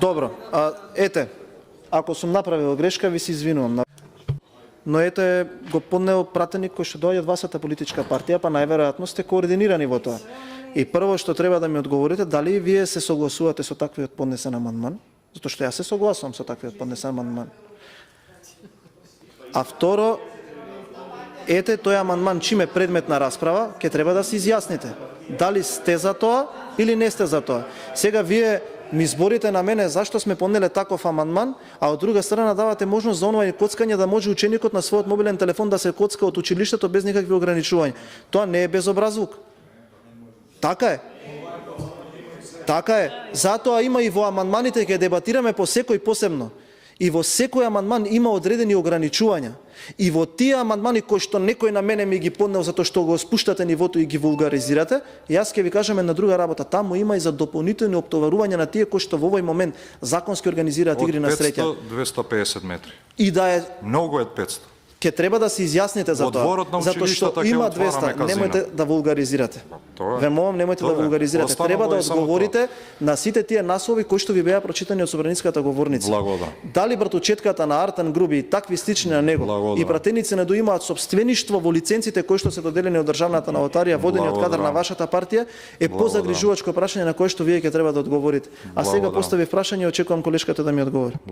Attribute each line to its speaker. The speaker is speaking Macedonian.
Speaker 1: Добро, ете, ако сум направил грешка, ви се извинувам. Но ете го поднел пратеник кој што доаѓа од вашата политичка партија, па најверојатно сте координирани во тоа. И прво што треба да ми одговорите, дали вие се согласувате со таквиот поднесен амандман, затоа што јас се согласувам со таквиот поднесен амандман. А второ, ете тој амандман чим е предмет на расправа, ќе треба да се изјасните. Дали сте за тоа или не сте за тоа. Сега вие ми зборите на мене зашто сме поднеле таков амандман, а од друга страна давате можност за онлайн коцкање да може ученикот на својот мобилен телефон да се коцка од училиштето без никакви ограничувања. Тоа не е безобразлук. Така е. Така е. Затоа има и во амандманите ќе дебатираме по секој посебно. И во секој амандман има одредени ограничувања. И во тие амандмани кои што некој на мене ми ги поднел затоа што го спуштате нивото и ги вулгаризирате, јас ќе ви кажам една друга работа. Таму има и за дополнителни оптоварувања на тие кои што во овој момент законски организираат игри на среќа.
Speaker 2: Од 500-250 метри.
Speaker 1: И да е
Speaker 2: Многу е 500.
Speaker 1: Ќе треба да се изјасните за тоа. Затоа што има 200, немојте да вулгаризирате. Ве молам, немојте да вулгаризирате. Треба да одговорите на сите тие наслови кои што ви беа прочитани од собраниската говорница.
Speaker 2: Благодарам.
Speaker 1: Дали братучетката на Артан Груби и такви слични на него и пратеници на имаат собствеништво во лиценците кои што се доделени од државната нотарија водени од кадар на вашата партија е позагрижувачко прашање на кое што вие ќе треба да одговорите. А сега поставив прашање и очекувам колешката да ми одговори.